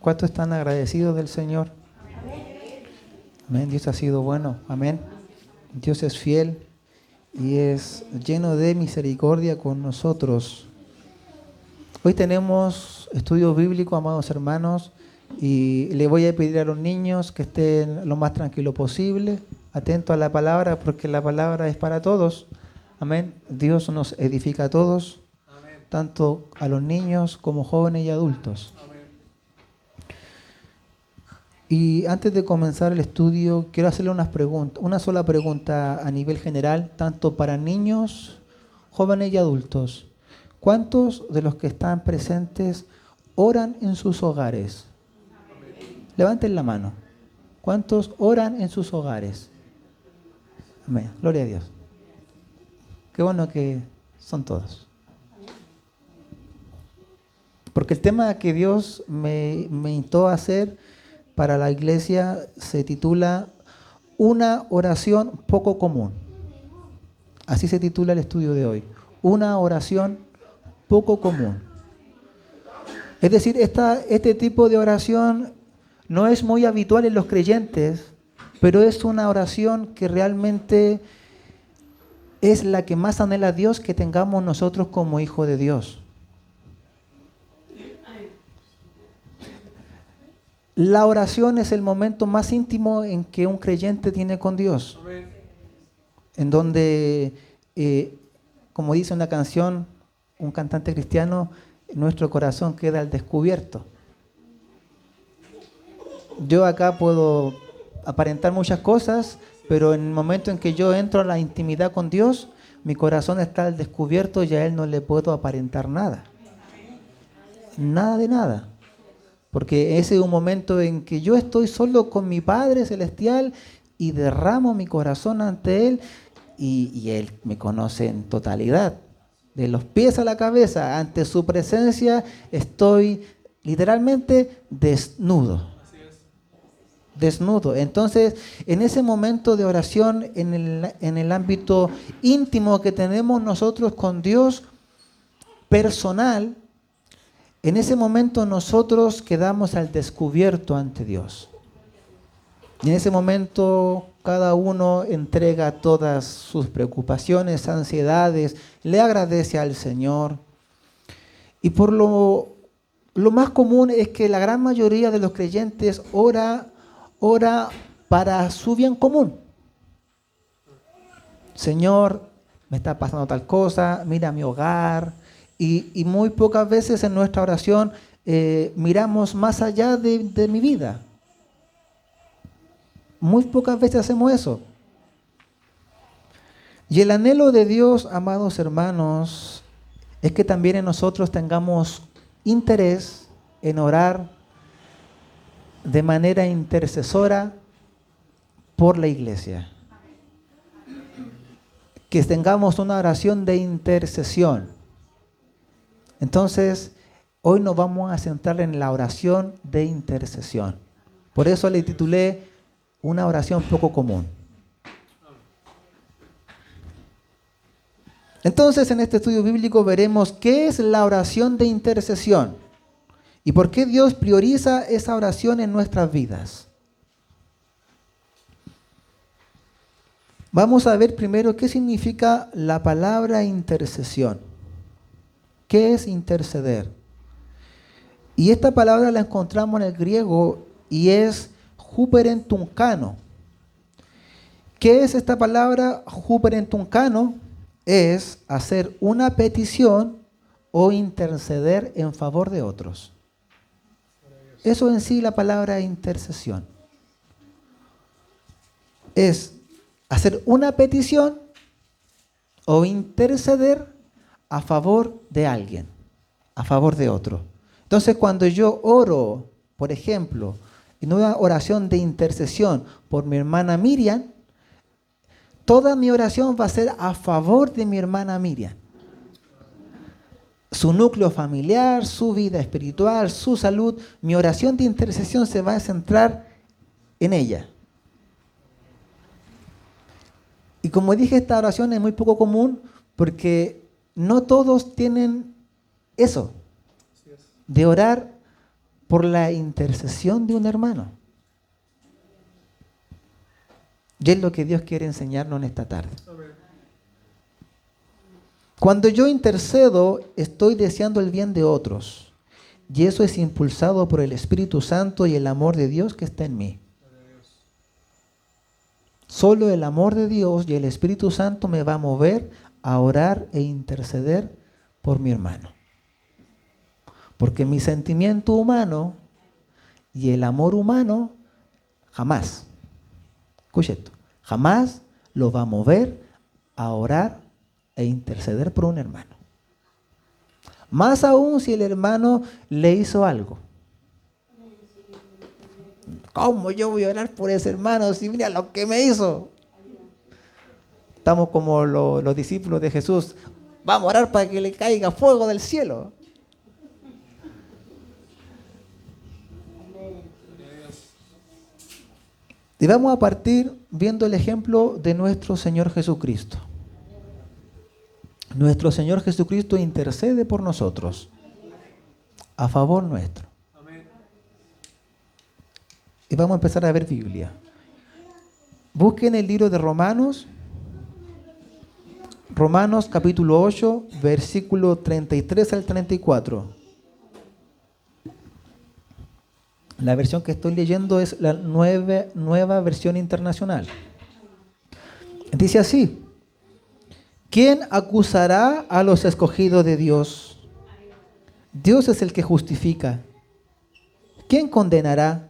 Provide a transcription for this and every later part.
¿Cuántos están agradecidos del Señor? Amén. Dios ha sido bueno. Amén. Dios es fiel y es lleno de misericordia con nosotros. Hoy tenemos estudio bíblico, amados hermanos, y le voy a pedir a los niños que estén lo más tranquilo posible, atentos a la palabra, porque la palabra es para todos. Amén. Dios nos edifica a todos, amén, tanto a los niños como jóvenes y adultos. Amén. Y antes de comenzar el estudio, quiero hacerle una sola pregunta a nivel general, tanto para niños, jóvenes y adultos. ¿Cuántos de los que están presentes oran en sus hogares? Levanten la mano. ¿Cuántos oran en sus hogares? Amén. Gloria a Dios. Qué bueno que son todos. Porque el tema que Dios me instó a hacer para la iglesia se titula Una oración poco común. Así se titula el estudio de hoy. Una oración poco común. Es decir, este tipo de oración no es muy habitual en los creyentes, pero es una oración que realmente es la que más anhela Dios que tengamos nosotros como hijos de Dios. La oración es el momento más íntimo en que un creyente tiene con Dios. En donde, como dice una canción, un cantante cristiano, nuestro corazón queda al descubierto. Yo acá puedo aparentar muchas cosas, pero en el momento en que yo entro a la intimidad con Dios, mi corazón está al descubierto y a Él no le puedo aparentar nada. Nada de nada. Porque ese es un momento en que yo estoy solo con mi Padre Celestial y derramo mi corazón ante Él y Él me conoce en totalidad. De los pies a la cabeza, ante su presencia estoy literalmente desnudo. Desnudo. Entonces, en ese momento de oración, en el ámbito íntimo que tenemos nosotros con Dios, personal, en ese momento nosotros quedamos al descubierto ante Dios. Y en ese momento cada uno entrega todas sus preocupaciones, ansiedades, le agradece al Señor. Y por lo más común es que la gran mayoría de los creyentes ora para su bien común. Señor, me está pasando tal cosa, mira mi hogar. Y muy pocas veces en nuestra oración miramos más allá de mi vida. Muy pocas veces hacemos eso. Y el anhelo de Dios, amados hermanos, es que también en nosotros tengamos interés en orar de manera intercesora por la iglesia. Que tengamos una oración de intercesión. Entonces, hoy nos vamos a centrar en la oración de intercesión. Por eso le titulé Una oración poco común. Entonces, en este estudio bíblico veremos qué es la oración de intercesión y por qué Dios prioriza esa oración en nuestras vidas. Vamos a ver primero qué significa la palabra intercesión. ¿Qué es interceder? Y esta palabra la encontramos en el griego y es huperentunkano. ¿Qué es esta palabra huperentunkano? Es hacer una petición o interceder en favor de otros. Eso en sí la palabra intercesión. Es hacer una petición o interceder a favor de alguien, a favor de otro. Entonces, cuando yo oro, por ejemplo, en una oración de intercesión por mi hermana Miriam, toda mi oración va a ser a favor de mi hermana Miriam. Su núcleo familiar, su vida espiritual, su salud, mi oración de intercesión se va a centrar en ella. Y como dije, esta oración es muy poco común porque no todos tienen eso, de orar por la intercesión de un hermano. Y es lo que Dios quiere enseñarnos en esta tarde. Cuando yo intercedo, estoy deseando el bien de otros. Y eso es impulsado por el Espíritu Santo y el amor de Dios que está en mí. Solo el amor de Dios y el Espíritu Santo me va a mover a orar e interceder por mi hermano. Porque mi sentimiento humano y el amor humano jamás, escuche esto, jamás lo va a mover a orar e interceder por un hermano. Más aún si el hermano le hizo algo. ¿Cómo yo voy a orar por ese hermano si mira lo que me hizo? Estamos como los discípulos de Jesús. Vamos a orar para que le caiga fuego del cielo. Y vamos a partir viendo el ejemplo de nuestro Señor Jesucristo. Nuestro Señor Jesucristo intercede por nosotros, a favor nuestro. Y vamos a empezar a ver Biblia. Busquen el libro de Romanos, Romanos capítulo 8, versículo 33 al 34. La versión que estoy leyendo es la nueva versión internacional. Dice así: ¿quién acusará a los escogidos de Dios? Dios es el que justifica. ¿Quién condenará?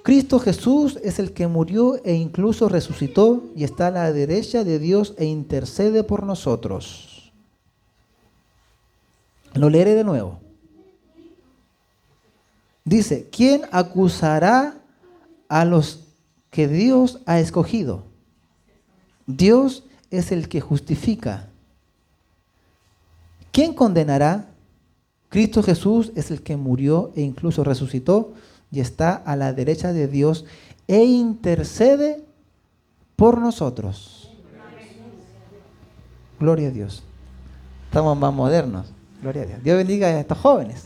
Cristo Jesús es el que murió e incluso resucitó y está a la derecha de Dios e intercede por nosotros. Lo leeré de nuevo. Dice, ¿quién acusará a los que Dios ha escogido? Dios es el que justifica. ¿Quién condenará? Cristo Jesús es el que murió e incluso resucitó y está a la derecha de Dios e intercede por nosotros. Gloria a Dios. Estamos más modernos. Gloria a Dios. Dios bendiga a estos jóvenes.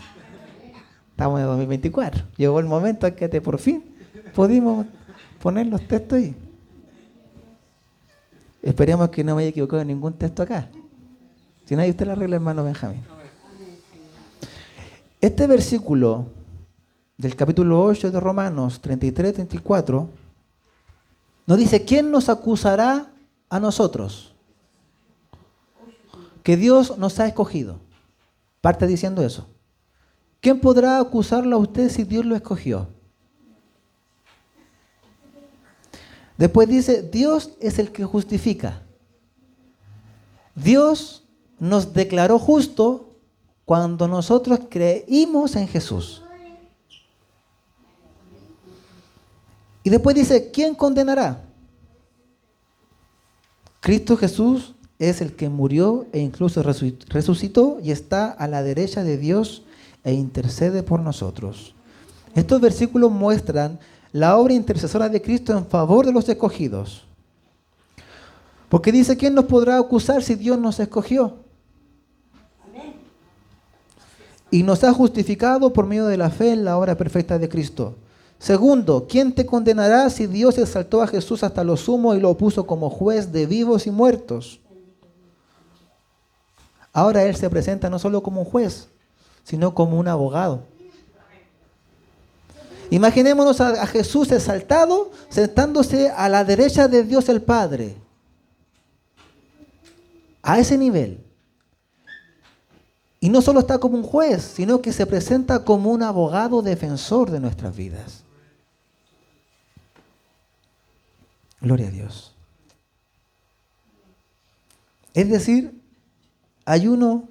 Estamos en 2024. Llegó el momento en que por fin pudimos poner los textos ahí. Esperemos que no me haya equivocado en ningún texto acá. Si no, ahí usted lo arregla, hermano Benjamín. Este versículo del capítulo 8 de Romanos 33-34 nos dice, ¿quién nos acusará a nosotros? Que Dios nos ha escogido. Parte diciendo eso. ¿Quién podrá acusarlo a usted si Dios lo escogió? Después dice, Dios es el que justifica. Dios nos declaró justo cuando nosotros creímos en Jesús. Y después dice, ¿quién condenará? Cristo Jesús es el que murió e incluso resucitó y está a la derecha de Dios e intercede por nosotros. Estos versículos muestran la obra intercesora de Cristo en favor de los escogidos. Porque dice, ¿quién nos podrá acusar si Dios nos escogió? Y nos ha justificado por medio de la fe en la obra perfecta de Cristo. Segundo, ¿quién te condenará si Dios exaltó a Jesús hasta lo sumo y lo puso como juez de vivos y muertos? Ahora Él se presenta no solo como un juez, sino como un abogado. Imaginémonos a Jesús exaltado, sentándose a la derecha de Dios el Padre. A ese nivel. Y no solo está como un juez, sino que se presenta como un abogado defensor de nuestras vidas. Gloria a Dios. Es decir, hay uno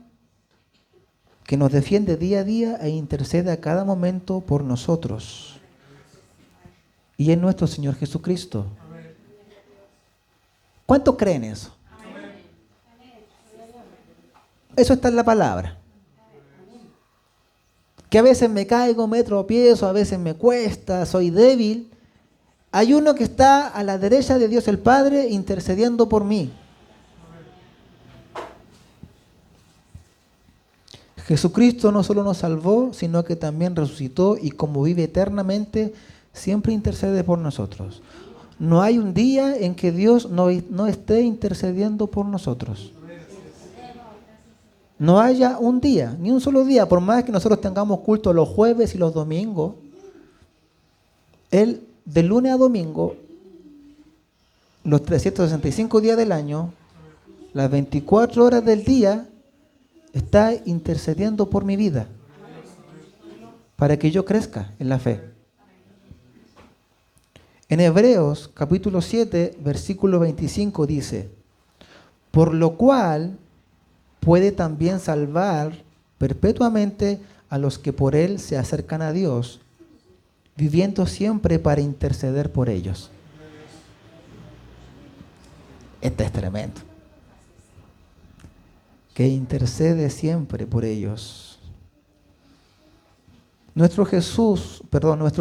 que nos defiende día a día e intercede a cada momento por nosotros. Y es nuestro Señor Jesucristo. ¿Cuántos creen eso? Eso está en la palabra. Que a veces me caigo, me tropiezo, a veces me cuesta, soy débil. Hay uno que está a la derecha de Dios el Padre intercediendo por mí. Jesucristo no solo nos salvó, sino que también resucitó y como vive eternamente, siempre intercede por nosotros. No hay un día en que Dios no esté intercediendo por nosotros. No haya un día, ni un solo día, por más que nosotros tengamos culto los jueves y los domingos, Él de lunes a domingo, los 365 días del año, las 24 horas del día, está intercediendo por mi vida para que yo crezca en la fe. En Hebreos capítulo 7, versículo 25 dice, por lo cual puede también salvar perpetuamente a los que por Él se acercan a Dios, viviendo siempre para interceder por ellos. Este es tremendo. Que intercede siempre por ellos. Nuestro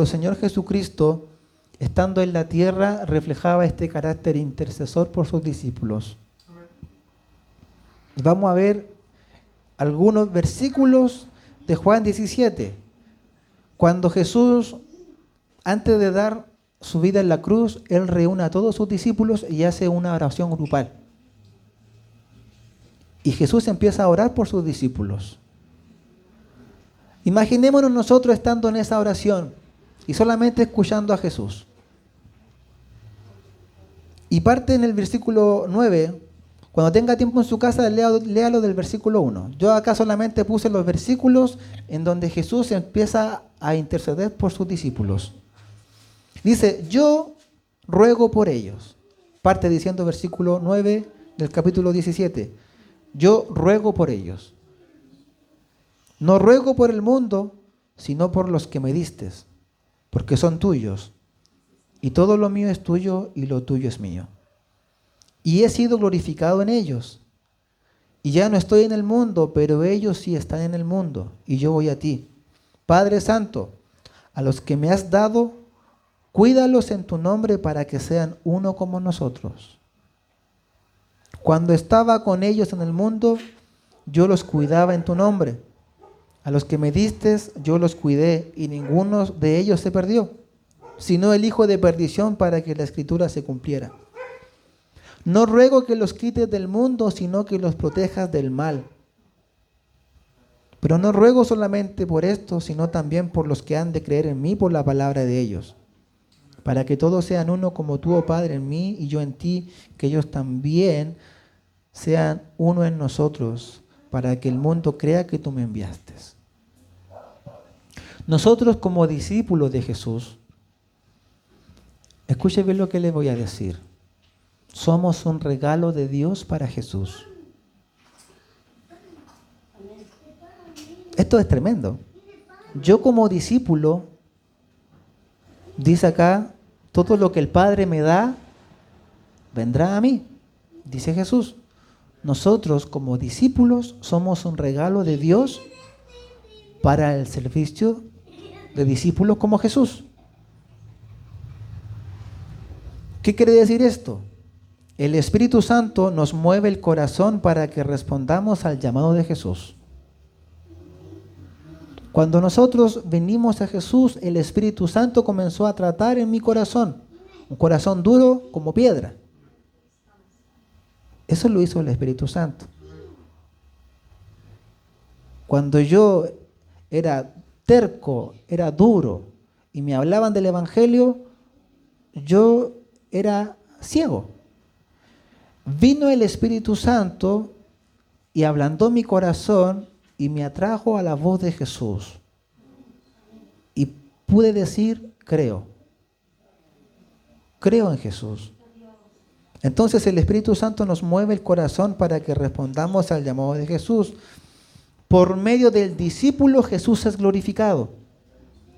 Señor Jesucristo, estando en la tierra, reflejaba este carácter intercesor por sus discípulos. Vamos a ver algunos versículos de Juan 17. Cuando Jesús, antes de dar su vida en la cruz, Él reúne a todos sus discípulos y hace una oración grupal. Y Jesús empieza a orar por sus discípulos. Imaginémonos nosotros estando en esa oración y solamente escuchando a Jesús. Y parte en el versículo 9. Cuando tenga tiempo en su casa, léalo del versículo 1. Yo acá solamente puse los versículos en donde Jesús empieza a interceder por sus discípulos. Dice, yo ruego por ellos. Parte diciendo versículo 9 del capítulo 17. Yo ruego por ellos. No ruego por el mundo, sino por los que me distes, porque son tuyos. Y todo lo mío es tuyo y lo tuyo es mío. Y he sido glorificado en ellos. Y ya no estoy en el mundo, pero ellos sí están en el mundo, y yo voy a ti. Padre Santo, a los que me has dado, cuídalos en tu nombre para que sean uno como nosotros. Cuando estaba con ellos en el mundo, yo los cuidaba en tu nombre. A los que me diste, yo los cuidé, y ninguno de ellos se perdió, sino el hijo de perdición, para que la escritura se cumpliera. No ruego que los quites del mundo, sino que los protejas del mal. Pero no ruego solamente por esto, sino también por los que han de creer en mí por la palabra de ellos, para que todos sean uno como tú, oh Padre, en mí y yo en ti, que ellos también sean uno en nosotros, para que el mundo crea que tú me enviaste. Nosotros como discípulos de Jesús, escuche bien lo que les voy a decir. Somos un regalo de Dios para Jesús. Esto es tremendo. Yo como discípulo, dice acá, todo lo que el Padre me da, vendrá a mí, dice Jesús. Nosotros como discípulos somos un regalo de Dios para el servicio de discípulos como Jesús. ¿Qué quiere decir esto? El Espíritu Santo nos mueve el corazón para que respondamos al llamado de Jesús. Cuando nosotros venimos a Jesús, el Espíritu Santo comenzó a tratar en mi corazón, un corazón duro como piedra. Eso lo hizo el Espíritu Santo. Cuando yo era terco, era duro, y me hablaban del Evangelio, yo era ciego. Vino el Espíritu Santo y ablandó mi corazón y me atrajo a la voz de Jesús. Y pude decir, creo en Jesús. Entonces el Espíritu Santo nos mueve el corazón para que respondamos al llamado de Jesús. Por medio del discípulo Jesús es glorificado.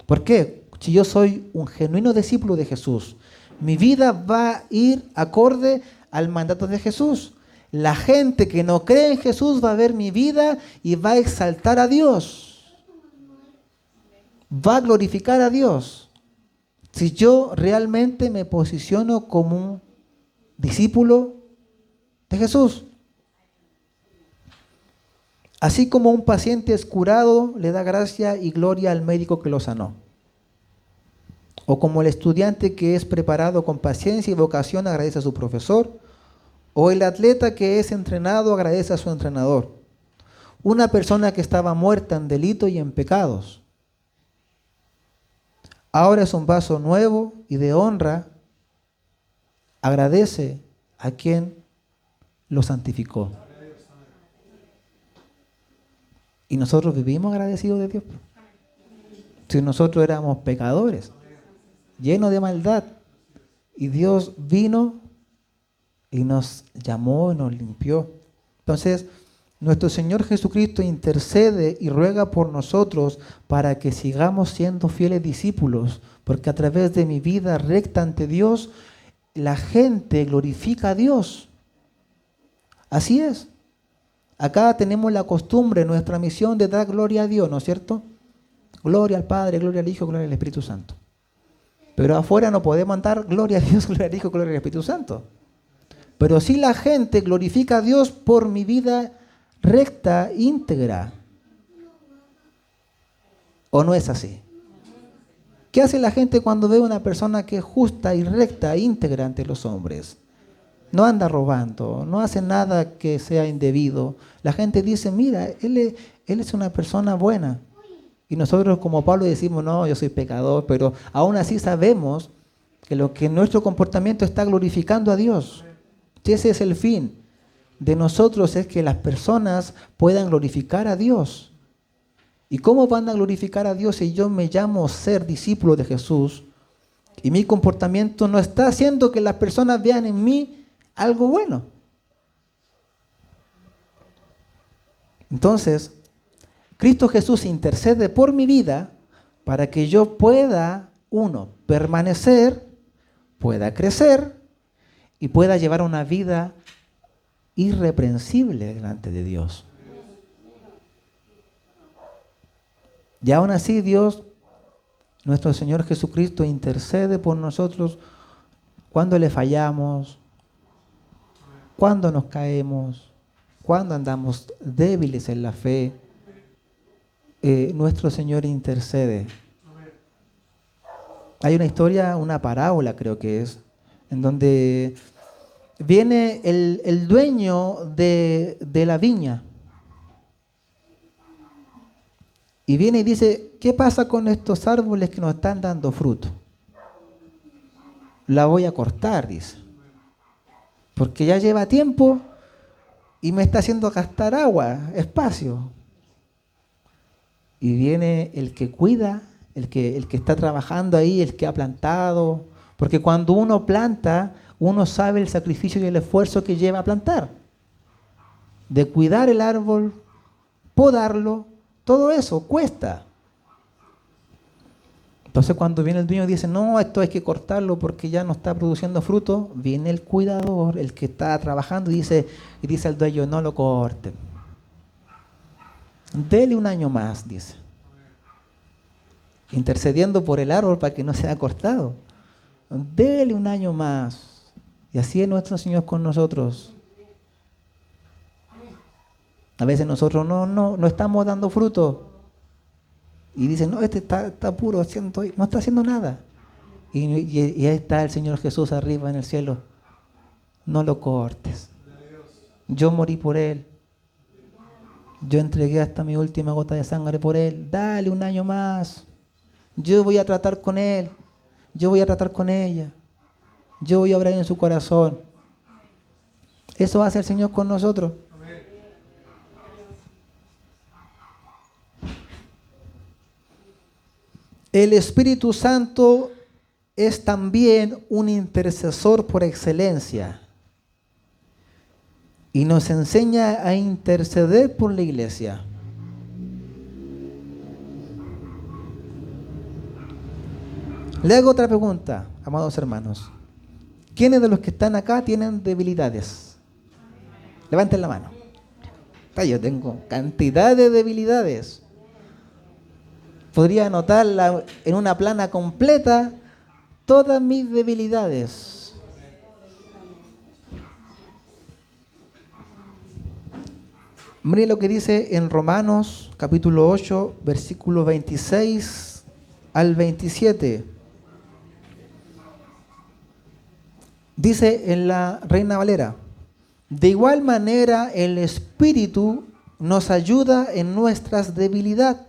¿Por qué? Si yo soy un genuino discípulo de Jesús, mi vida va a ir acorde al mandato de Jesús. La gente que no cree en Jesús va a ver mi vida y va a exaltar a Dios. Va a glorificar a Dios. Si yo realmente me posiciono como un discípulo de Jesús. Así como un paciente es curado, le da gracia y gloria al médico que lo sanó. O como el estudiante que es preparado con paciencia y vocación agradece a su profesor. O el atleta que es entrenado agradece a su entrenador. Una persona que estaba muerta en delito y en pecados, ahora es un vaso nuevo y de honra, agradece a quien lo santificó. Y nosotros vivimos agradecidos de Dios. Si nosotros éramos pecadores, llenos de maldad, y Dios vino y nos llamó y nos limpió. Entonces, nuestro Señor Jesucristo intercede y ruega por nosotros para que sigamos siendo fieles discípulos, porque a través de mi vida recta ante Dios, la gente glorifica a Dios. Así es. Acá tenemos la costumbre, nuestra misión de dar gloria a Dios, ¿no es cierto? Gloria al Padre, gloria al Hijo, gloria al Espíritu Santo. Pero afuera no podemos dar gloria a Dios, gloria al Hijo, gloria al Espíritu Santo. Pero sí la gente glorifica a Dios por mi vida recta, íntegra. ¿O no es así? ¿Qué hace la gente cuando ve a una persona que es justa y recta, íntegra ante los hombres? No anda robando, no hace nada que sea indebido. La gente dice, mira, él es una persona buena. Y nosotros como Pablo decimos, no, yo soy pecador, pero aún así sabemos que nuestro comportamiento está glorificando a Dios. Si ese es el fin de nosotros, es que las personas puedan glorificar a Dios. ¿Y cómo van a glorificar a Dios si yo me llamo ser discípulo de Jesús y mi comportamiento no está haciendo que las personas vean en mí algo bueno? Entonces, Cristo Jesús intercede por mi vida para que yo pueda, uno, permanecer, pueda crecer y pueda llevar una vida irreprensible delante de Dios. Y aún así Dios, nuestro Señor Jesucristo, intercede por nosotros cuando le fallamos, cuando nos caemos, cuando andamos débiles en la fe. Nuestro Señor intercede. Hay una historia, una parábola creo que es, en donde viene el dueño de la viña y viene y dice, ¿qué pasa con estos árboles que nos están dando fruto? La voy a cortar, dice, porque ya lleva tiempo y me está haciendo gastar agua, espacio. Y viene el que cuida, el que está trabajando ahí, el que ha plantado, porque cuando uno planta, uno sabe el sacrificio y el esfuerzo que lleva a plantar, de cuidar el árbol, podarlo, todo eso cuesta. Entonces cuando viene el dueño y dice, no, esto hay que cortarlo porque ya no está produciendo fruto, viene el cuidador, el que está trabajando y dice al dueño, no lo corte. Dele un año más, dice. Intercediendo por el árbol para que no sea cortado. Dele un año más. Y así es nuestro Señor con nosotros. A veces nosotros no estamos dando fruto. Y dicen, no, este está puro, no está haciendo nada. Y ahí está el Señor Jesús arriba en el cielo. No lo cortes. Yo morí por Él. Yo entregué hasta mi última gota de sangre por Él. Dale un año más. Yo voy a tratar con Él. Yo voy a tratar con ella. Yo voy a obrar en su corazón. Eso hace el Señor con nosotros. El Espíritu Santo es también un intercesor por excelencia y nos enseña a interceder por la iglesia. Le hago otra pregunta, amados hermanos. ¿Quiénes de los que están acá tienen debilidades? Levanten la mano. Yo tengo cantidad de debilidades. Podría anotarla en una plana completa todas mis debilidades. Mire lo que dice en Romanos capítulo 8, versículo 26 al 27. Dice en la Reina Valera: de igual manera el Espíritu nos ayuda en nuestras debilidades.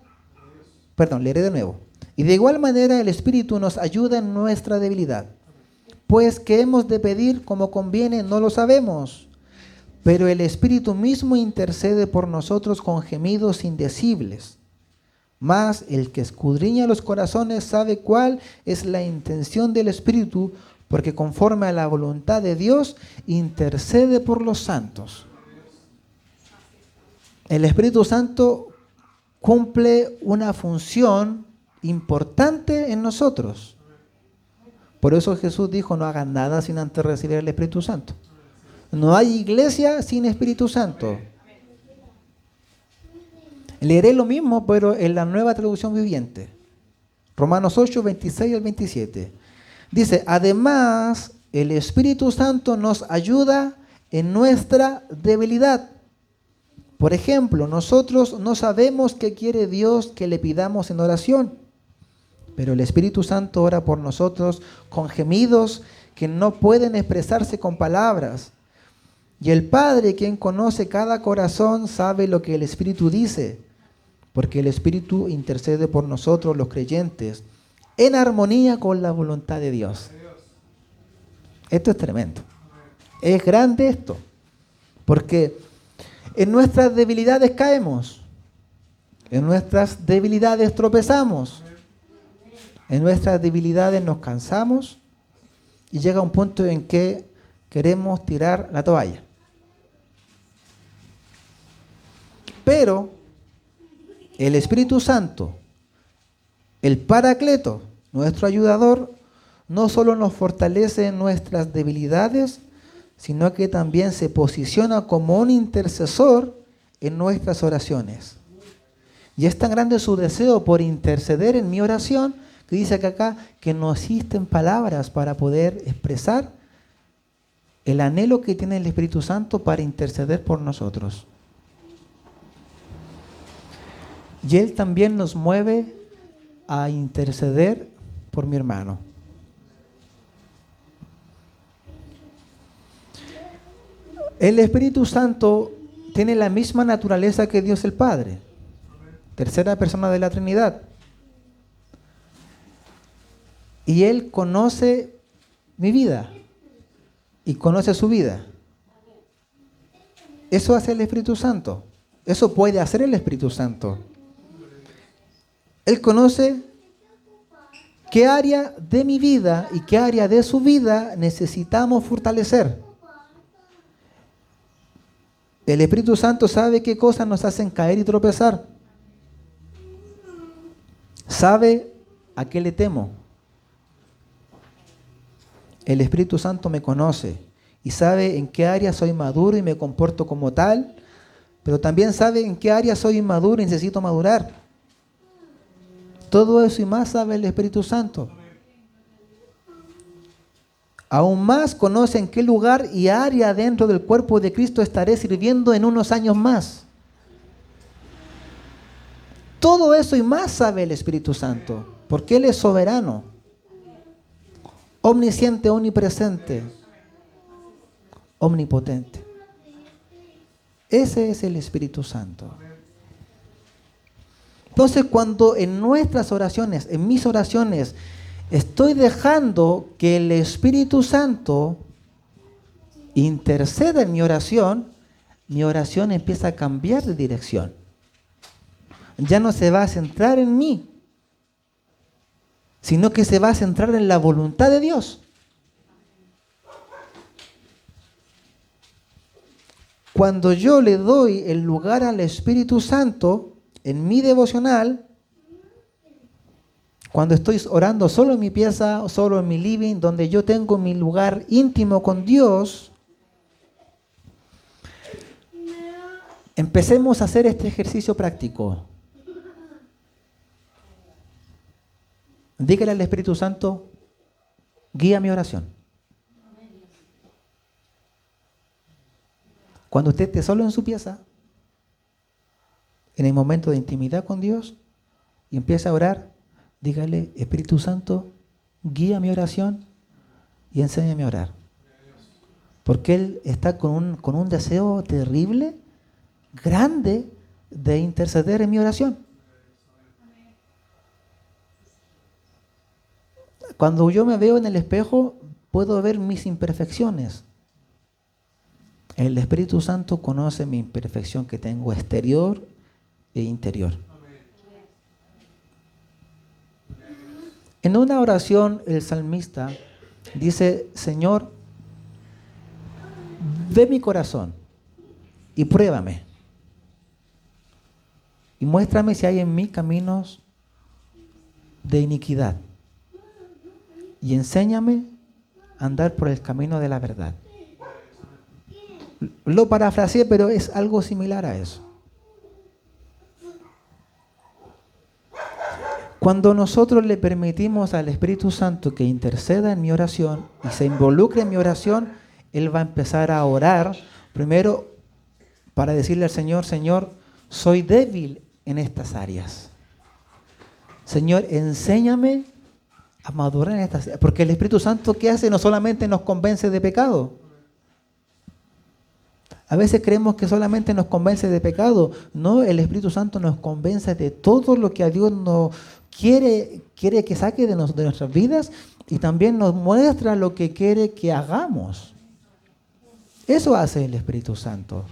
Perdón, leeré de nuevo. Y de igual manera el Espíritu nos ayuda en nuestra debilidad. Pues que hemos de pedir como conviene no lo sabemos, pero el Espíritu mismo intercede por nosotros con gemidos indecibles. Mas el que escudriña los corazones sabe cuál es la intención del Espíritu, porque conforme a la voluntad de Dios intercede por los santos. El Espíritu Santo cumple una función importante en nosotros. Por eso Jesús dijo: no hagan nada sin antes recibir el Espíritu Santo. No hay iglesia sin Espíritu Santo. Leeré lo mismo, pero en la Nueva Traducción Viviente. Romanos 8, 26 al 27. Dice: además, el Espíritu Santo nos ayuda en nuestra debilidad. Por ejemplo, nosotros no sabemos qué quiere Dios que le pidamos en oración, pero el Espíritu Santo ora por nosotros con gemidos que no pueden expresarse con palabras. Y el Padre, quien conoce cada corazón, sabe lo que el Espíritu dice, porque el Espíritu intercede por nosotros los creyentes en armonía con la voluntad de Dios. Esto es tremendo. Es grande esto, porque en nuestras debilidades caemos, en nuestras debilidades tropezamos, en nuestras debilidades nos cansamos y llega un punto en que queremos tirar la toalla. Pero el Espíritu Santo, el Paracleto, nuestro ayudador, no solo nos fortalece en nuestras debilidades, sino que también se posiciona como un intercesor en nuestras oraciones. Y es tan grande su deseo por interceder en mi oración, que dice acá que no existen palabras para poder expresar el anhelo que tiene el Espíritu Santo para interceder por nosotros. Y Él también nos mueve a interceder por mi hermano. El Espíritu Santo tiene la misma naturaleza que Dios el Padre, tercera persona de la Trinidad. Y Él conoce mi vida y conoce su vida. Eso hace el Espíritu Santo. Eso puede hacer el Espíritu Santo. Él conoce qué área de mi vida y qué área de su vida necesitamos fortalecer. El Espíritu Santo sabe qué cosas nos hacen caer y tropezar. Sabe a qué le temo. El Espíritu Santo me conoce y sabe en qué área soy maduro y me comporto como tal, pero también sabe en qué área soy inmaduro y necesito madurar. Todo eso y más sabe el Espíritu Santo. Aún más conoce en qué lugar y área dentro del cuerpo de Cristo estaré sirviendo en unos años más. Todo eso y más sabe el Espíritu Santo, porque Él es soberano, omnisciente, omnipresente, omnipotente. Ese es el Espíritu Santo. Entonces, cuando en nuestras oraciones, en mis oraciones, estoy dejando que el Espíritu Santo interceda en mi oración empieza a cambiar de dirección. Ya no se va a centrar en mí, sino que se va a centrar en la voluntad de Dios. Cuando yo le doy el lugar al Espíritu Santo en mi devocional, cuando estoy orando solo en mi pieza, solo en mi living, donde yo tengo mi lugar íntimo con Dios, empecemos a hacer este ejercicio práctico. Dígale al Espíritu Santo: guía mi oración. Cuando usted esté solo en su pieza, en el momento de intimidad con Dios y empieza a orar, dígale, Espíritu Santo, guía mi oración y enséñame a orar. Porque Él está con un deseo terrible, grande, de interceder en mi oración. Cuando yo me veo en el espejo, puedo ver mis imperfecciones. El Espíritu Santo conoce mi imperfección que tengo exterior e interior. En una oración, el salmista dice, Señor, ve mi corazón y pruébame. Y muéstrame si hay en mí caminos de iniquidad. Y enséñame a andar por el camino de la verdad. Lo parafraseé, pero es algo similar a eso. Cuando nosotros le permitimos al Espíritu Santo que interceda en mi oración y se involucre en mi oración, Él va a empezar a orar, primero para decirle al Señor, Señor, soy débil en estas áreas. Señor, enséñame a madurar en estas áreas. Porque el Espíritu Santo, ¿qué hace? No solamente nos convence de pecado. A veces creemos que solamente nos convence de pecado. No, el Espíritu Santo nos convence de todo lo que a Dios nos quiere que saque de nuestras vidas y también nos muestra lo que quiere que hagamos. Eso hace el Espíritu Santo.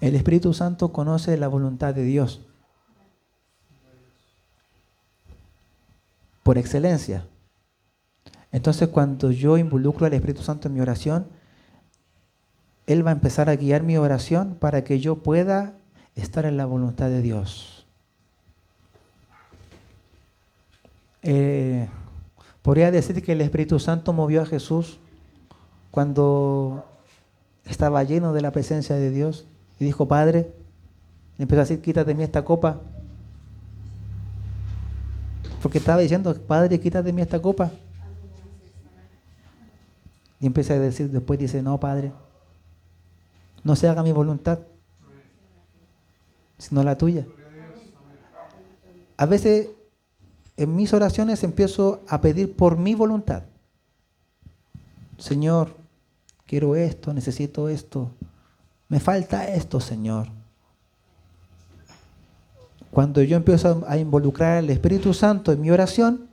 El Espíritu Santo conoce la voluntad de Dios por excelencia. Entonces, cuando yo involucro al Espíritu Santo en mi oración, Él va a empezar a guiar mi oración para que yo pueda estar en la voluntad de Dios. Podría decir que el Espíritu Santo movió a Jesús cuando estaba lleno de la presencia de Dios y dijo, Padre, le empezó a decir, quítate de mí esta copa. Porque estaba diciendo, Padre, quítate de mí esta copa. Y empieza a decir, después dice, no, Padre, no se haga mi voluntad, sino la tuya. A veces en mis oraciones empiezo a pedir por mi voluntad. Señor, quiero esto, necesito esto, me falta esto, Señor. Cuando yo empiezo a involucrar al Espíritu Santo en mi oración,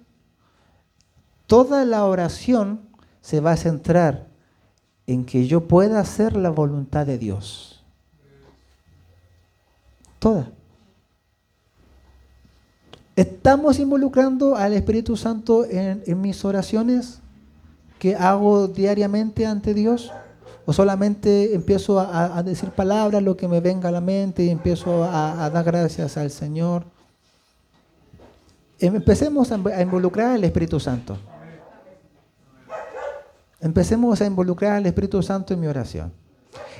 toda la oración se va a centrar en que yo pueda hacer la voluntad de Dios. Toda. ¿Estamos involucrando al Espíritu Santo en mis oraciones que hago diariamente ante Dios? ¿O solamente empiezo a decir palabras, lo que me venga a la mente y empiezo a dar gracias al Señor? Empecemos a involucrar al Espíritu Santo. Empecemos a involucrar al Espíritu Santo en mi oración.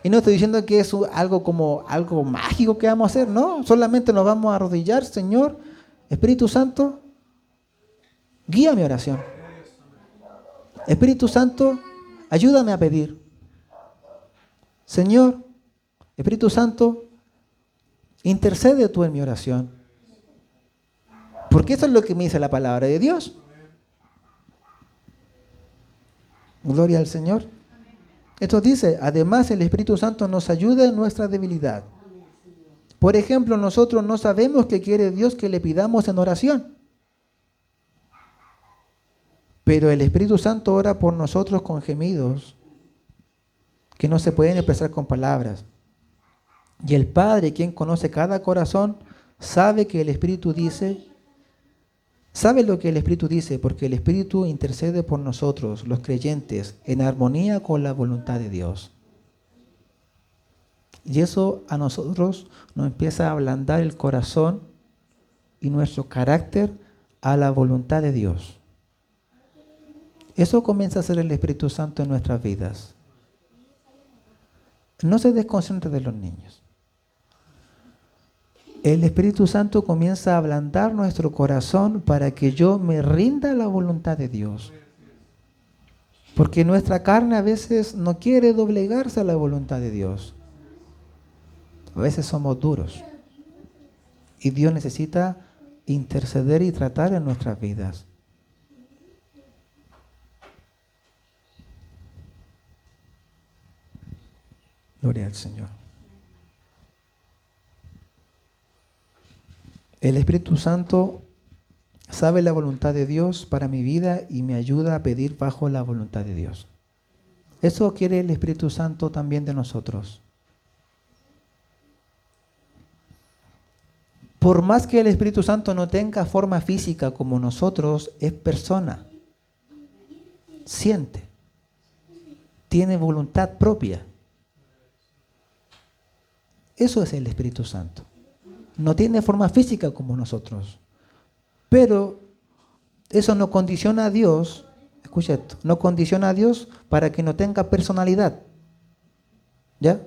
Y no estoy diciendo que es algo mágico que vamos a hacer, no. Solamente nos vamos a arrodillar, Señor, Espíritu Santo, guía mi oración. Espíritu Santo, ayúdame a pedir. Señor, Espíritu Santo, intercede tú en mi oración. Porque eso es lo que me dice la palabra de Dios. Gloria al Señor. Esto dice, además el Espíritu Santo nos ayuda en nuestra debilidad. Por ejemplo, nosotros no sabemos qué quiere Dios que le pidamos en oración. Pero el Espíritu Santo ora por nosotros con gemidos que no se pueden expresar con palabras. Y el Padre, quien conoce cada corazón, sabe que el Espíritu dice, sabe lo que el Espíritu dice, porque el Espíritu intercede por nosotros, los creyentes, en armonía con la voluntad de Dios. Y eso a nosotros nos empieza a ablandar el corazón y nuestro carácter a la voluntad de Dios. Eso comienza a ser el Espíritu Santo en nuestras vidas. No se desconcentre de los niños. el Espíritu Santo comienza a ablandar nuestro corazón para que yo me rinda a la voluntad de Dios. Porque nuestra carne a veces no quiere doblegarse a la voluntad de Dios. A veces somos duros. Y Dios necesita interceder y tratar en nuestras vidas. Gloria al Señor. El Espíritu Santo sabe la voluntad de Dios para mi vida y me ayuda a pedir bajo la voluntad de Dios. Eso quiere el Espíritu Santo también de nosotros. Por más que el Espíritu Santo no tenga forma física como nosotros, es persona. Siente. Tiene voluntad propia. Eso es el Espíritu Santo. No tiene forma física como nosotros. Pero eso no condiciona a Dios, escucha esto, no condiciona a Dios para que no tenga personalidad. ¿Ya?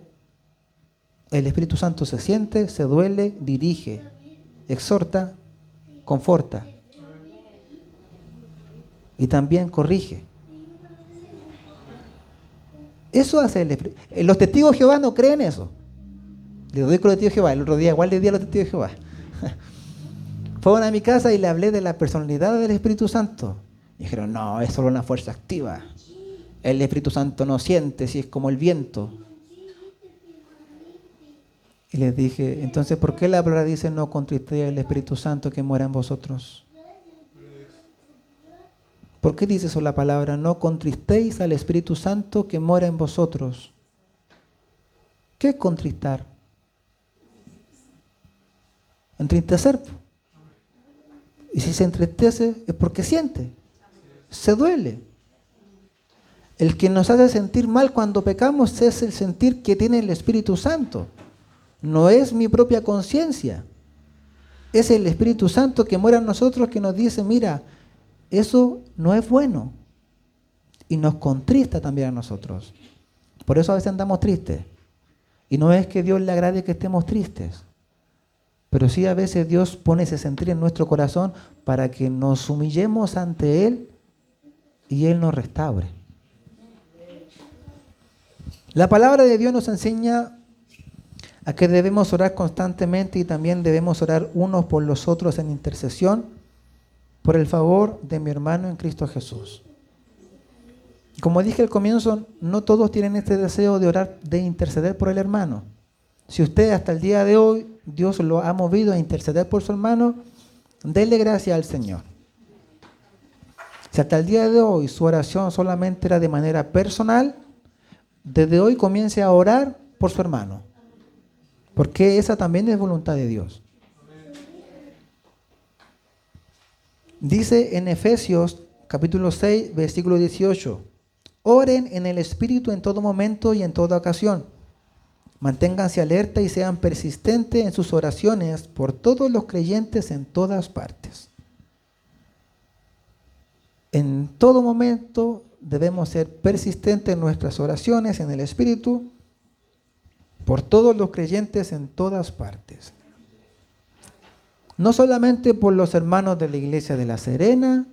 El Espíritu Santo se siente, se duele, dirige, exhorta, conforta. Y también corrige. Eso hace el Espíritu. Los testigos de Jehová no creen eso. Le doy con los testigos de Jehová. El otro día igual le di a los testigos de Jehová. Fueron a mi casa y le hablé de la personalidad del Espíritu Santo. Y dijeron, no, es solo una fuerza activa. El Espíritu Santo no siente, si es como el viento. Y les dije, entonces, ¿por qué la palabra dice no contristéis al Espíritu Santo que mora en vosotros? ¿Por qué dice eso la palabra? No contristéis al Espíritu Santo que mora en vosotros. ¿Qué es contristar? Entristecer. Y si se entristece es porque siente. Se duele. El que nos hace sentir mal cuando pecamos es el sentir que tiene el Espíritu Santo. No es mi propia conciencia. Es el Espíritu Santo que mora en nosotros que nos dice, mira, eso no es bueno. Y nos contrista también a nosotros. Por eso a veces andamos tristes. Y no es que Dios le agrade que estemos tristes. Pero sí a veces Dios pone ese sentir en nuestro corazón para que nos humillemos ante Él y Él nos restaure. La palabra de Dios nos enseña a que debemos orar constantemente y también debemos orar unos por los otros en intercesión por el favor de mi hermano en Cristo Jesús. Como dije al comienzo, no todos tienen este deseo de orar, de interceder por el hermano. Si usted hasta el día de hoy, Dios lo ha movido a interceder por su hermano, denle gracias al Señor. Si hasta el día de hoy su oración solamente era de manera personal, desde hoy comience a orar por su hermano. Porque esa también es voluntad de Dios. Dice en Efesios capítulo 6, versículo 18, oren en el Espíritu en todo momento y en toda ocasión. Manténganse alerta y sean persistentes en sus oraciones por todos los creyentes en todas partes. En todo momento debemos ser persistentes en nuestras oraciones en el Espíritu por todos los creyentes en todas partes. No solamente por los hermanos de la iglesia de La Serena,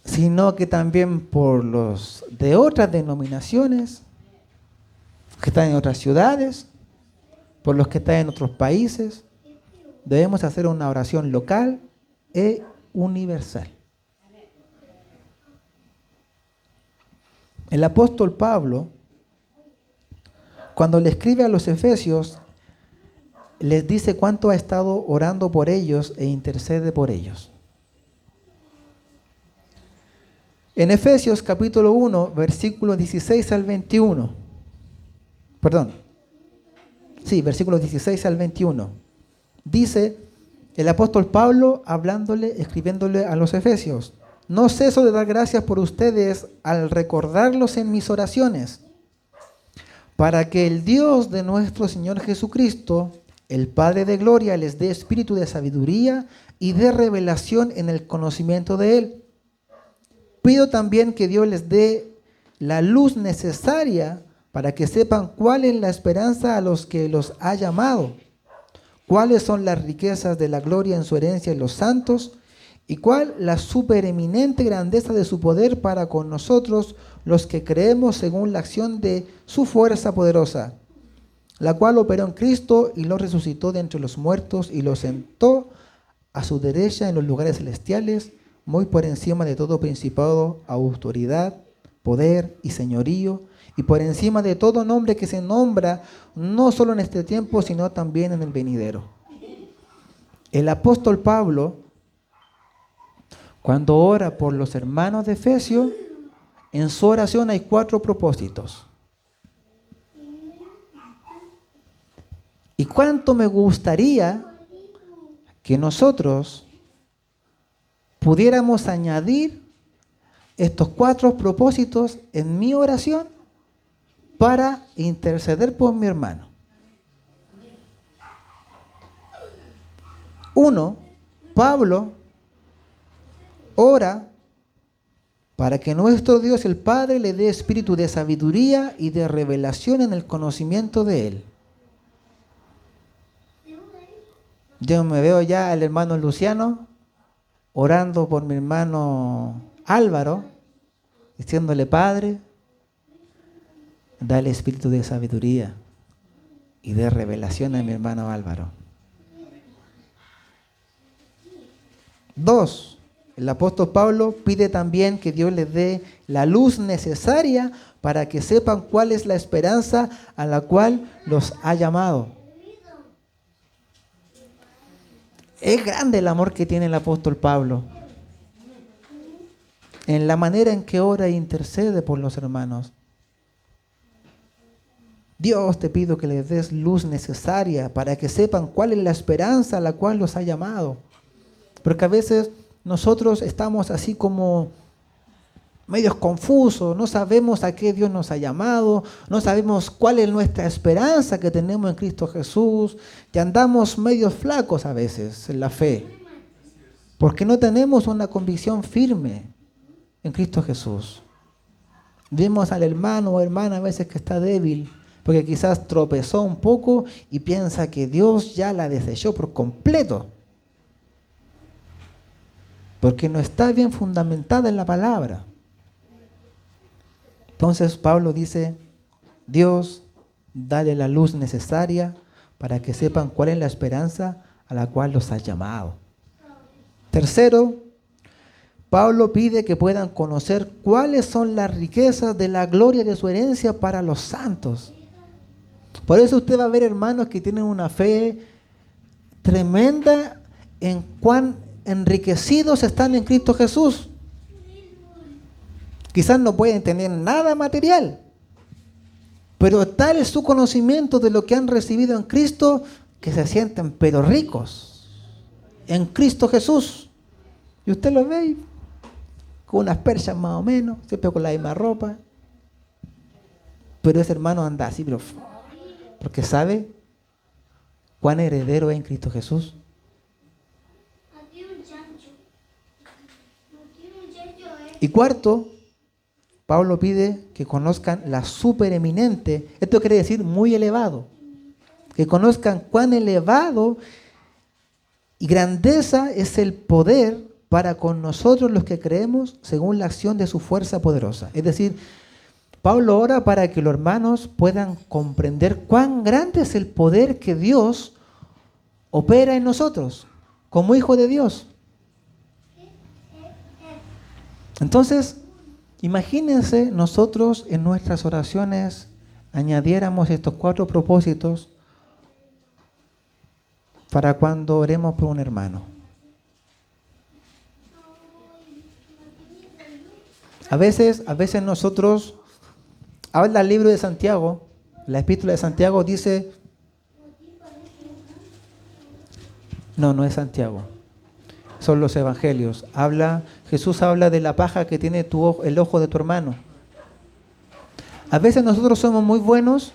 sino que también por los de otras denominaciones, que están en otras ciudades, por los que están en otros países. Debemos hacer una oración local e universal. El apóstol Pablo, cuando le escribe a los efesios, les dice cuánto ha estado orando por ellos e intercede por ellos. En Efesios capítulo 1, versículos 16 al 21. Versículos 16 al 21. Dice el apóstol Pablo escribiéndole a los efesios: no ceso de dar gracias por ustedes al recordarlos en mis oraciones, para que el Dios de nuestro Señor Jesucristo, el Padre de gloria, les dé espíritu de sabiduría y de revelación en el conocimiento de Él. Pido también que Dios les dé la luz necesaria para que sepan cuál es la esperanza a los que los ha llamado, cuáles son las riquezas de la gloria en su herencia en los santos, y cuál la supereminente grandeza de su poder para con nosotros, los que creemos según la acción de su fuerza poderosa, la cual operó en Cristo y lo resucitó de entre los muertos y lo sentó a su derecha en los lugares celestiales, muy por encima de todo principado, autoridad, poder y señorío, y por encima de todo nombre que se nombra, no solo en este tiempo, sino también en el venidero. El apóstol Pablo, cuando ora por los hermanos de Efesios, en su oración hay 4 propósitos. Y cuánto me gustaría que nosotros pudiéramos añadir estos 4 propósitos en mi oración para interceder por mi hermano. 1, Pablo ora para que nuestro Dios el Padre le dé espíritu de sabiduría y de revelación en el conocimiento de Él. Yo me veo ya al hermano Luciano orando por mi hermano Álvaro, diciéndole: Padre, dale espíritu de sabiduría y de revelación a mi hermano Álvaro. 2, el apóstol Pablo pide también que Dios les dé la luz necesaria para que sepan cuál es la esperanza a la cual los ha llamado. Es grande el amor que tiene el apóstol Pablo en la manera en que ora e intercede por los hermanos. Dios, te pido que les des luz necesaria para que sepan cuál es la esperanza a la cual los ha llamado. Porque a veces nosotros estamos así como medios confusos, no sabemos a qué Dios nos ha llamado, no sabemos cuál es nuestra esperanza que tenemos en Cristo Jesús, y andamos medios flacos a veces en la fe, porque no tenemos una convicción firme en Cristo Jesús. Vemos al hermano o hermana a veces que está débil, porque quizás tropezó un poco y piensa que Dios ya la desechó por completo, porque no está bien fundamentada en la palabra. Entonces Pablo dice: Dios, dale la luz necesaria para que sepan cuál es la esperanza a la cual los has llamado. 3, Pablo pide que puedan conocer cuáles son las riquezas de la gloria de su herencia para los santos. Por eso usted va a ver hermanos que tienen una fe tremenda en cuán enriquecidos están en Cristo Jesús. Quizás no pueden tener nada material, pero tal es su conocimiento de lo que han recibido en Cristo que se sienten pero ricos en Cristo Jesús. Y usted lo ve con unas perchas más o menos, siempre con la misma ropa, pero ese hermano anda así, pero porque sabe cuán heredero es en Cristo Jesús. Y 4, Pablo pide que conozcan la supereminente, esto quiere decir muy elevado, que conozcan cuán elevado y grandeza es el poder para con nosotros los que creemos según la acción de su fuerza poderosa. Es decir, Pablo ora para que los hermanos puedan comprender cuán grande es el poder que Dios opera en nosotros como hijos de Dios. Entonces, imagínense nosotros en nuestras oraciones añadiéramos estos 4 propósitos para cuando oremos por un hermano. A veces nosotros, habla el libro de Santiago, la epístola de Santiago dice, no es Santiago, son los evangelios. Jesús habla de la paja que tiene el ojo de tu hermano. A veces nosotros somos muy buenos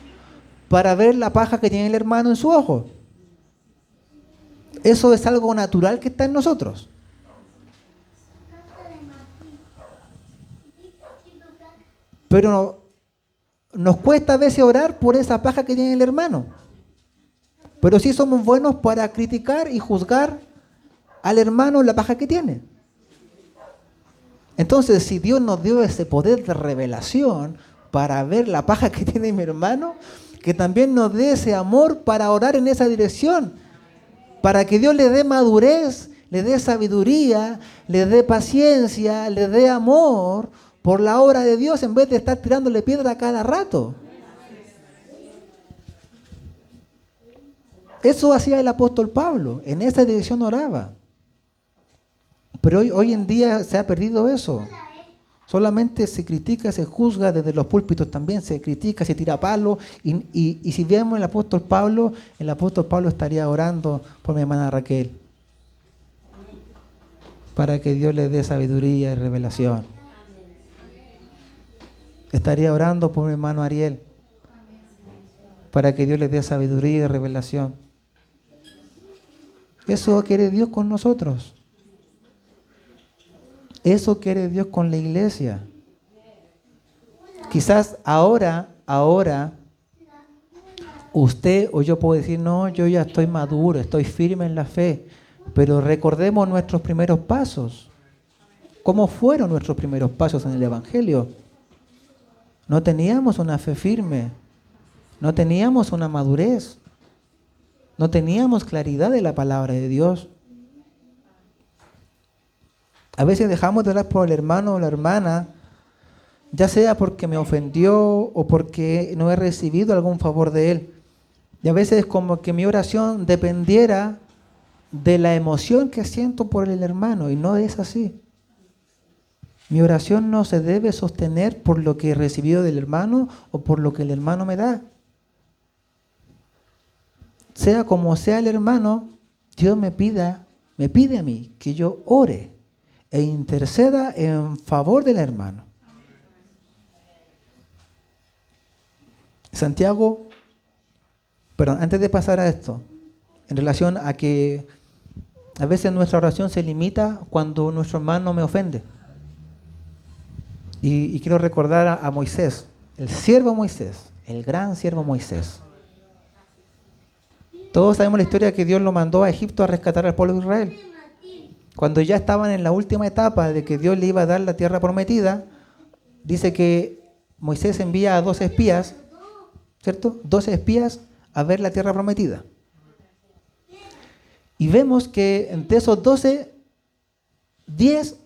para ver la paja que tiene el hermano en su ojo. Eso es algo natural que está en nosotros. Pero nos cuesta a veces orar por esa paja que tiene el hermano. Pero sí somos buenos para criticar y juzgar al hermano la paja que tiene. Entonces, si Dios nos dio ese poder de revelación para ver la paja que tiene mi hermano, que también nos dé ese amor para orar en esa dirección, para que Dios le dé madurez, le dé sabiduría, le dé paciencia, le dé amor por la obra de Dios en vez de estar tirándole piedra a cada rato. Eso hacía el apóstol Pablo, en esa dirección oraba. Pero hoy en día se ha perdido eso. Solamente se critica, se juzga desde los púlpitos también, se critica, se tira palo. Y si vemos el apóstol Pablo estaría orando por mi hermana Raquel. Para que Dios le dé sabiduría y revelación. Estaría orando por mi hermano Ariel. Para que Dios le dé sabiduría y revelación. Eso quiere Dios con nosotros. Eso quiere Dios con la iglesia. Quizás ahora, usted o yo puedo decir, no, yo ya estoy maduro, estoy firme en la fe. Pero recordemos nuestros primeros pasos. ¿Cómo fueron nuestros primeros pasos en el Evangelio? No teníamos una fe firme. No teníamos una madurez. No teníamos claridad de la palabra de Dios. A veces dejamos de orar por el hermano o la hermana, ya sea porque me ofendió o porque no he recibido algún favor de él. Y a veces es como que mi oración dependiera de la emoción que siento por el hermano, y no es así. Mi oración no se debe sostener por lo que he recibido del hermano o por lo que el hermano me da. Sea como sea el hermano, Dios me pide a mí que yo ore e interceda en favor del hermano. Santiago, perdón, antes de pasar a esto, en relación a que a veces nuestra oración se limita cuando nuestro hermano me ofende. Y quiero recordar a Moisés, el siervo Moisés, el gran siervo Moisés. Todos sabemos la historia que Dios lo mandó a Egipto a rescatar al pueblo de Israel. Cuando ya estaban en la última etapa de que Dios le iba a dar la tierra prometida, dice que Moisés envía a 12 espías, ¿cierto? 12 espías a ver la tierra prometida. Y vemos que entre esos 12, 10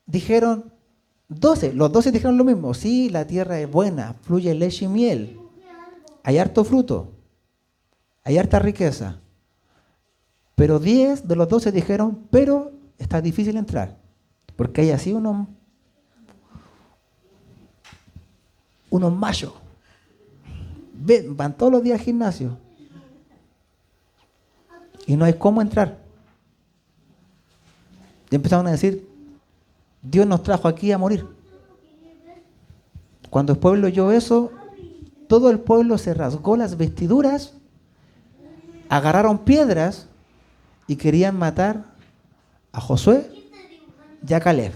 dijeron, los 12 dijeron lo mismo. Sí, la tierra es buena, fluye leche y miel, hay harto fruto, hay harta riqueza. Pero 10 de los 12 dijeron, pero está difícil entrar, porque hay así unos machos. Van todos los días al gimnasio y no hay cómo entrar. Y empezaron a decir, Dios nos trajo aquí a morir. Cuando el pueblo oyó eso, todo el pueblo se rasgó las vestiduras, agarraron piedras y querían matar a Josué y a Caleb,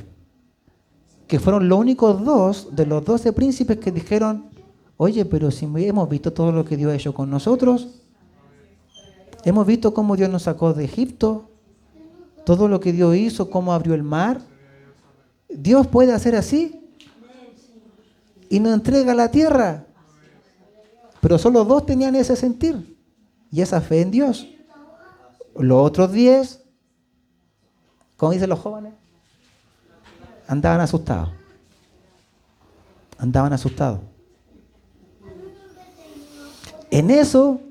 que fueron los únicos dos de los 12 príncipes que dijeron, oye, pero si hemos visto todo lo que Dios ha hecho con nosotros, hemos visto cómo Dios nos sacó de Egipto, todo lo que Dios hizo, cómo abrió el mar. Dios puede hacer así y nos entrega la tierra. Pero solo 2 tenían ese sentir y esa fe en Dios. Los otros 10, como dicen los jóvenes, andaban asustados. En eso,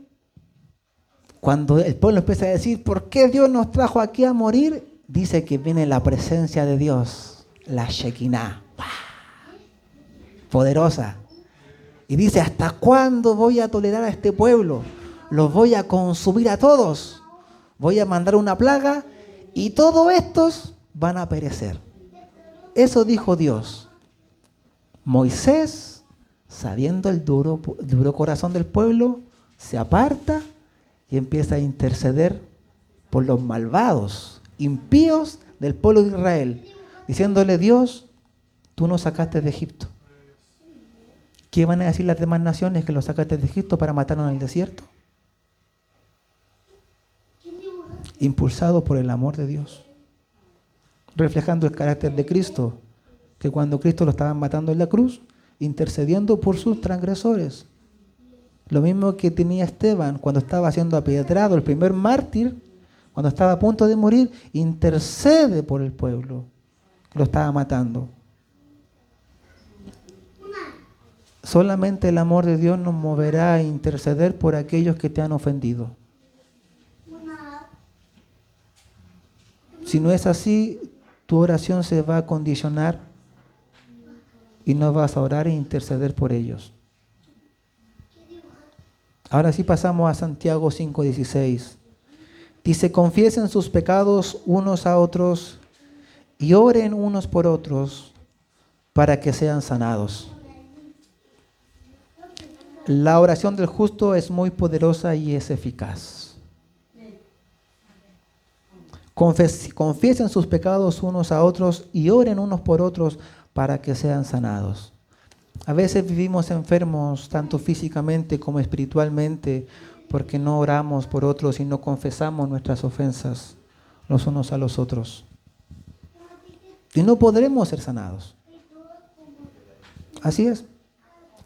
cuando el pueblo empieza a decir, ¿por qué Dios nos trajo aquí a morir? Dice que viene la presencia de Dios, la Shekinah, poderosa. Y dice, ¿hasta cuándo voy a tolerar a este pueblo? Los voy a consumir a todos. Voy a mandar una plaga y todos estos van a perecer. Eso dijo Dios. Moisés, sabiendo el duro corazón del pueblo, se aparta y empieza a interceder por los malvados, impíos del pueblo de Israel, diciéndole, Dios, tú nos sacaste de Egipto. ¿Qué van a decir las demás naciones que los sacaste de Egipto para matarnos en el desierto? impulsados por el amor de Dios, reflejando el carácter de Cristo, que cuando Cristo lo estaban matando en la cruz, intercediendo por sus transgresores. Lo mismo que tenía Esteban cuando estaba siendo apedreado, el primer mártir, cuando estaba a punto de morir, intercede por el pueblo que lo estaba matando. Solamente el amor de Dios nos moverá a interceder por aquellos que te han ofendido. Si no es así, tu oración se va a condicionar y no vas a orar e interceder por ellos. Ahora sí pasamos a Santiago 5:16. Dice, confiesen sus pecados unos a otros y oren unos por otros para que sean sanados. La oración del justo es muy poderosa y es eficaz. Confiesen sus pecados unos a otros y oren unos por otros para que sean sanados. A veces vivimos enfermos, tanto físicamente como espiritualmente, porque no oramos por otros y no confesamos nuestras ofensas los unos a los otros. Y no podremos ser sanados. Así es.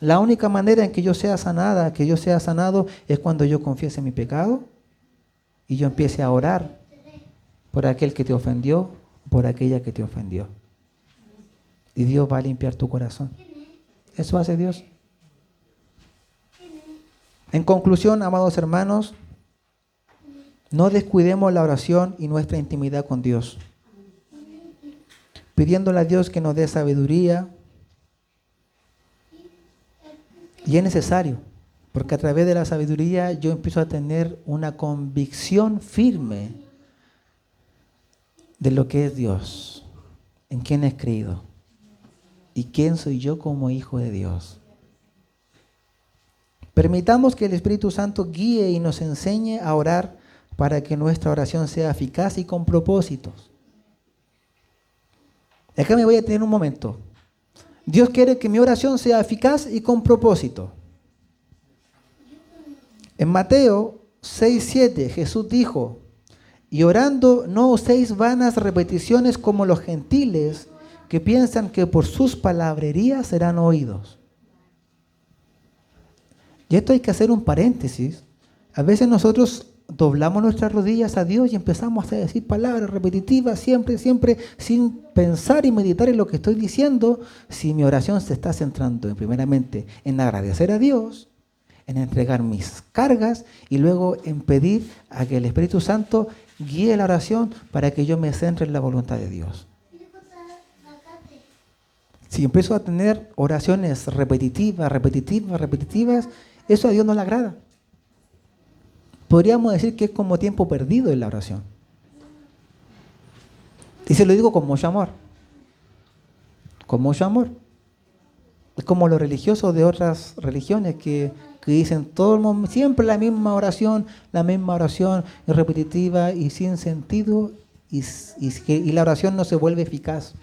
La única manera en que yo sea sanada, que yo sea sanado, es cuando yo confiese mi pecado y yo empiece a orar por aquel que te ofendió, por aquella que te ofendió. Y Dios va a limpiar tu corazón. Eso hace Dios. En conclusión, amados hermanos, no descuidemos la oración y nuestra intimidad con Dios, pidiéndole a Dios que nos dé sabiduría. Y es necesario, porque a través de la sabiduría yo empiezo a tener una convicción firme de lo que es Dios, en quién he creído y quién soy yo como hijo de Dios. Permitamos que el Espíritu Santo guíe y nos enseñe a orar para que nuestra oración sea eficaz y con propósitos. Acá me voy a detener un momento. Dios quiere que mi oración sea eficaz y con propósito. En Mateo 6:7 Jesús dijo, y orando no uséis vanas repeticiones como los gentiles que piensan que por sus palabrerías serán oídos. Y esto hay que hacer un paréntesis. A veces nosotros doblamos nuestras rodillas a Dios y empezamos a decir palabras repetitivas siempre, sin pensar y meditar en lo que estoy diciendo. Si mi oración se está centrando primeramente en agradecer a Dios, en entregar mis cargas y luego en pedir a que el Espíritu Santo guíe la oración para que yo me centre en la voluntad de Dios. Si empiezo a tener oraciones repetitivas, eso a Dios no le agrada. Podríamos decir que es como tiempo perdido en la oración. Y se lo digo con mucho amor. Con mucho amor. Es como los religiosos de otras religiones que dicen todo el mundo, siempre la misma oración es repetitiva y sin sentido y la oración no se vuelve eficaz.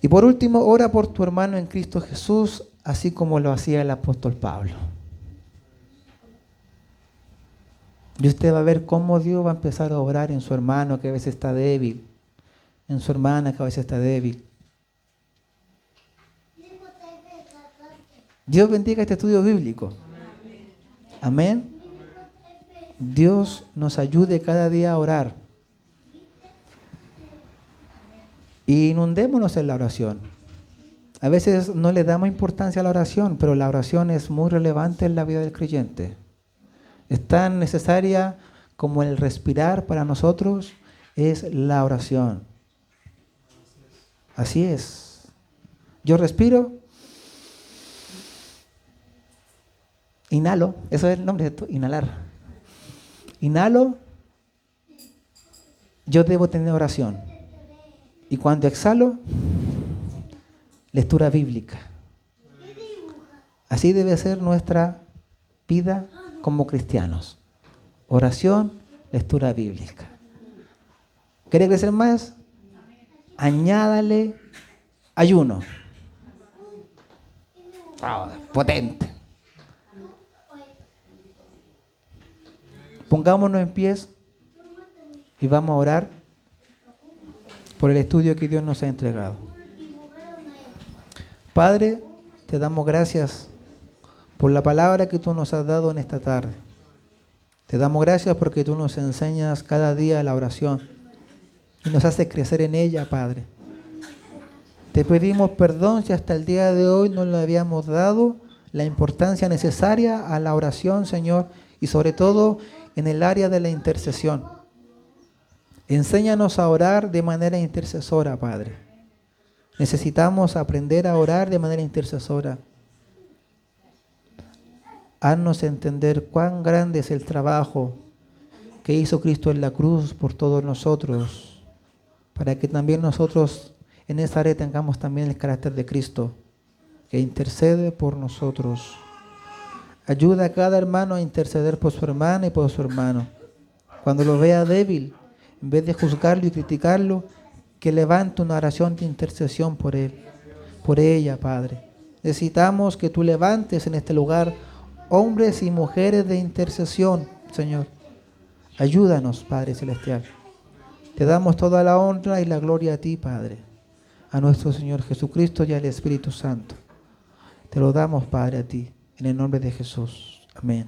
Y por último, ora por tu hermano en Cristo Jesús, así como lo hacía el apóstol Pablo. Y usted va a ver cómo Dios va a empezar a obrar en su hermano que a veces está débil, en su hermana que a veces está débil. Dios bendiga este estudio bíblico. Amén. Dios nos ayude cada día a orar. Y inundémonos en la oración. A veces no le damos importancia a la oración, pero la oración es muy relevante en la vida del creyente. Es tan necesaria como el respirar para nosotros es la oración. Así es. Yo respiro, inhalo, eso es el nombre de esto, inhalar. Inhalo, yo debo tener oración. Y cuando exhalo, lectura bíblica. Así debe ser nuestra vida como cristianos. Oración, lectura bíblica. ¿Quiere crecer más? Añádale ayuno. Potente. Pongámonos en pies y vamos a orar por el estudio que Dios nos ha entregado. Padre, te damos gracias por la palabra que tú nos has dado en esta tarde. Te damos gracias porque tú nos enseñas cada día la oración y nos haces crecer en ella, Padre. Te pedimos perdón si hasta el día de hoy no le habíamos dado la importancia necesaria a la oración, Señor, y sobre todo en el área de la intercesión. Enséñanos a orar de manera intercesora, Padre. Necesitamos aprender a orar de manera intercesora. Haznos entender cuán grande es el trabajo que hizo Cristo en la cruz por todos nosotros, para que también nosotros en esa área tengamos también el carácter de Cristo, que intercede por nosotros. Ayuda a cada hermano a interceder por su hermana y por su hermano. Cuando lo vea débil, en vez de juzgarlo y criticarlo, que levante una oración de intercesión por él, por ella, Padre. Necesitamos que tú levantes en este lugar hombres y mujeres de intercesión, Señor. Ayúdanos, Padre Celestial. Te damos toda la honra y la gloria a ti, Padre, a nuestro Señor Jesucristo y al Espíritu Santo. Te lo damos, Padre, a ti, en el nombre de Jesús. Amén.